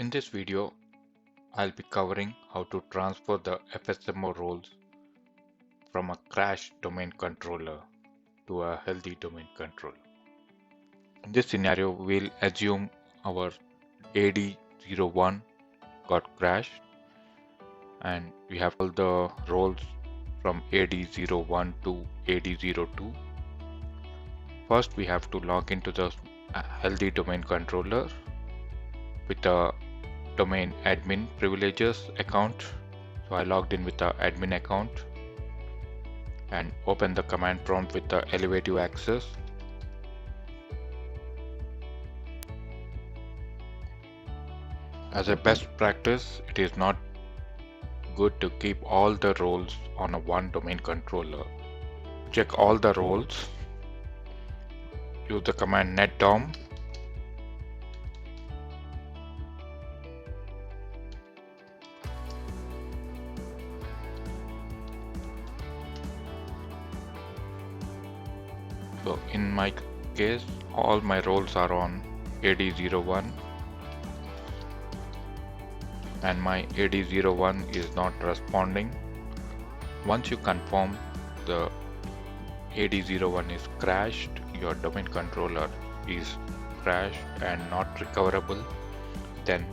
In this video, I'll be covering how to transfer the FSMO roles from a crash domain controller to a healthy domain controller. In this scenario, we'll assume our AD01 got crashed and we have all the roles from AD01 to AD02. First, we have to log into the healthy domain controller with a domain admin privileges account. So I logged in with the admin account and open the command prompt with the elevative access. As a best practice, it is not good to keep all the roles on a one domain controller. Check all the roles. Use the command netdom. So in my case, all my roles are on AD01 and my AD01 is not responding. Once you confirm the AD01 is crashed, your domain controller is crashed and not recoverable, then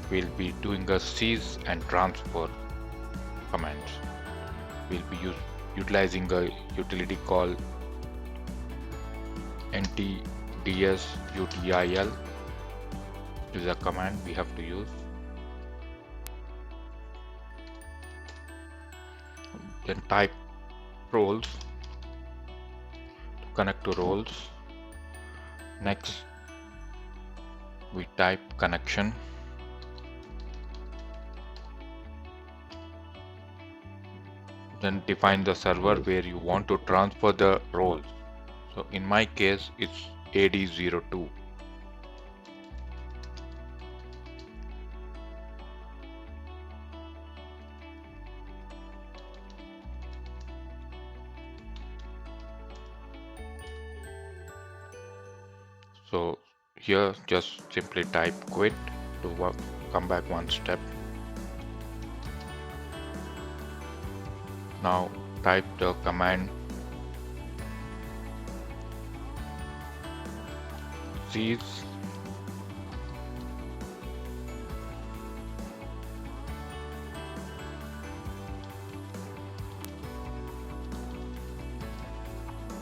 we'll be doing a seize and transfer commands. We'll be utilizing a utility called ntdsutil is a command we have to use. Then type roles to connect to roles. Next, we type connection. Then define the server where you want to transfer the roles. So in my case, it's AD02. So here just simply type quit to come back one step. Now type the command seize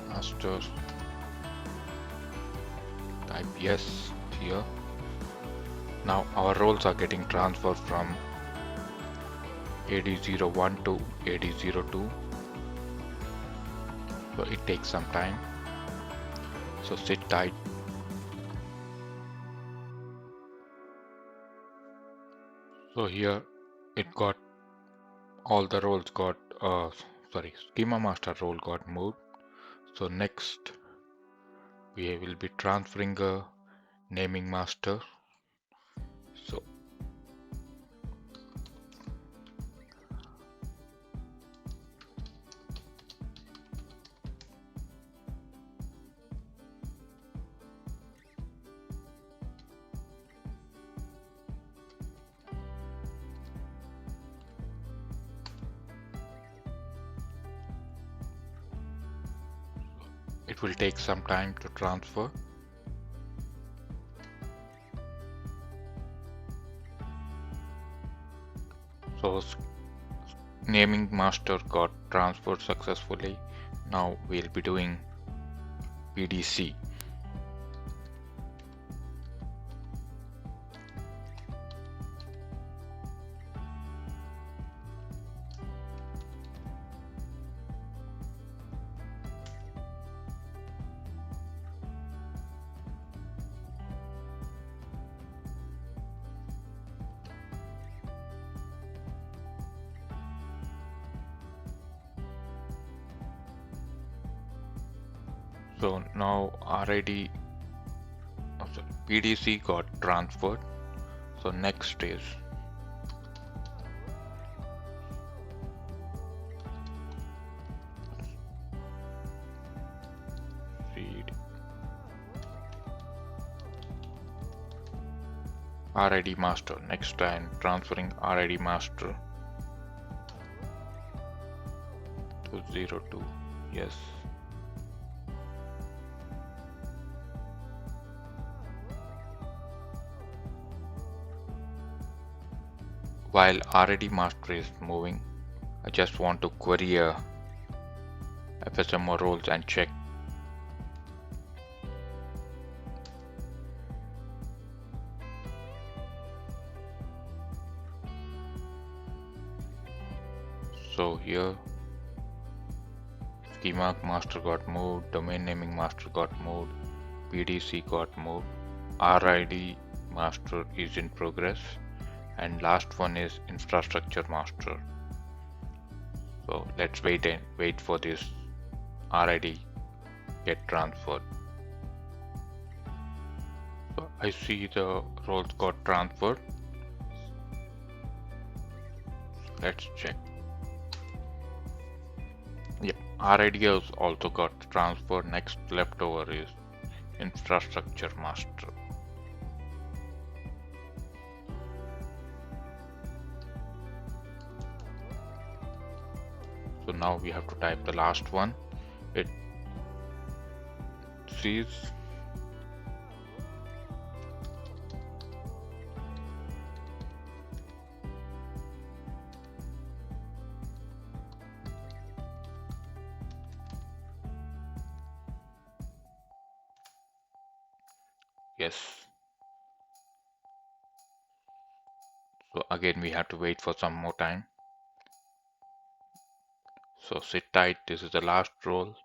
master. Type yes here. Now our roles are getting transferred from AD01 to AD02. So it takes some time. So sit tight. So here it got all the roles got schema master role got moved. So next we will be transferring a naming master. So it will take some time to transfer. So naming master got transferred successfully. Now we'll be doing PDC. So now PDC got transferred. So next is read RID master. Next I'm transferring RID master to 02. Yes. While RID master is moving, I just want to query a FSMO roles and check. So here schema master got moved, domain naming master got moved, PDC got moved, RID master is in progress, and last one is infrastructure master. So let's wait for this RID get transferred. So I see the roles got transferred. Let's check. Yeah, RID has also got transferred. Next leftover is infrastructure master. So now we have to type the last one. It sees yes. So again we have to wait for some more time. So sit tight, this is the last role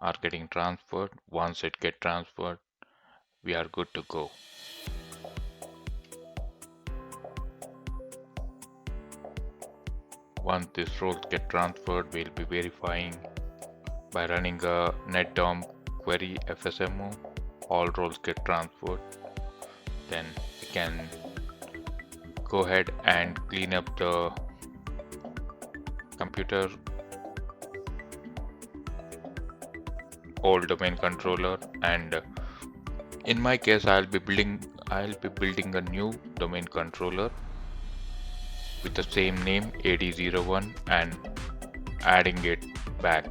are getting transferred. Once it get transferred, we are good to go. Once these roles get transferred, we'll be verifying by running a netdom query FSMO. All roles get transferred. Then we can go ahead and clean up the computer old domain controller, and in my case I'll be building a new domain controller with the same name AD01 and adding it back.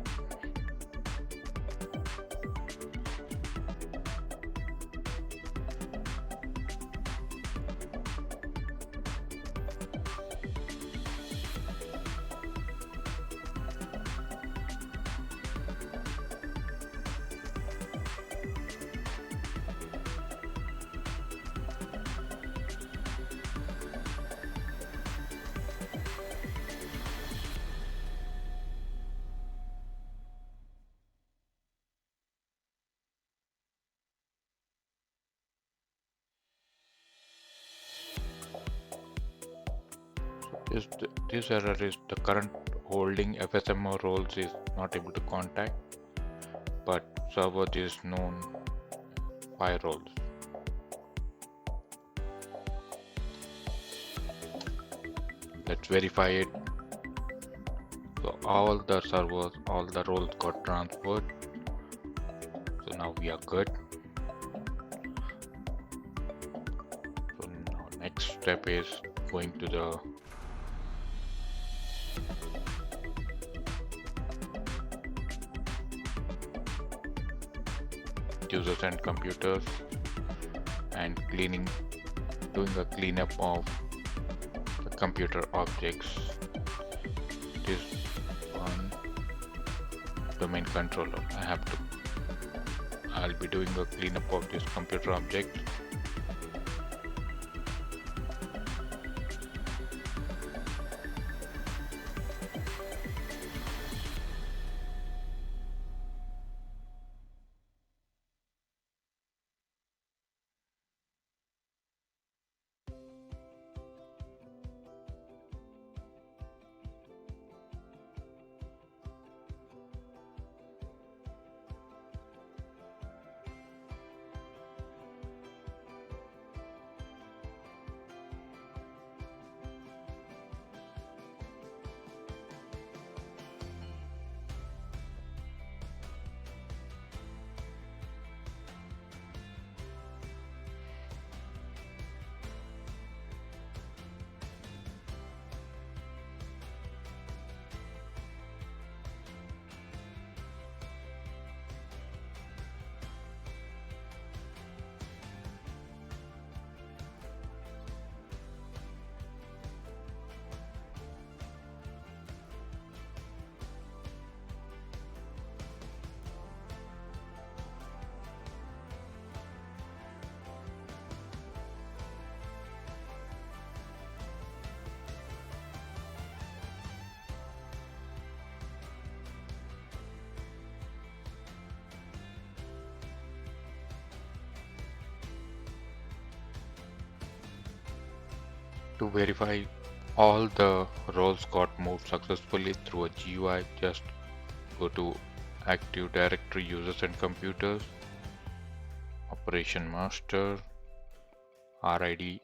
This error is the current holding FSMO roles is not able to contact, but server is known 5 roles. Let's verify it. So all the roles got transferred. So now we are good. So now next step is going to the users and computers and doing a cleanup of the computer objects. This one domain controller. I'll be doing a cleanup of this computer object. To verify all the roles got moved successfully through a GUI, just go to Active Directory Users and Computers, Operation Master, RID.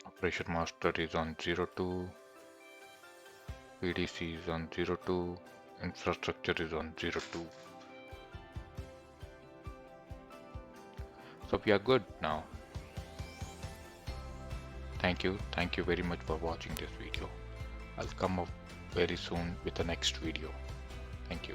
Operation Master is on 02, PDC is on 02, infrastructure is on 02. So we are good now. Thank you very much for watching this video. I'll come up very soon with the next video. Thank you.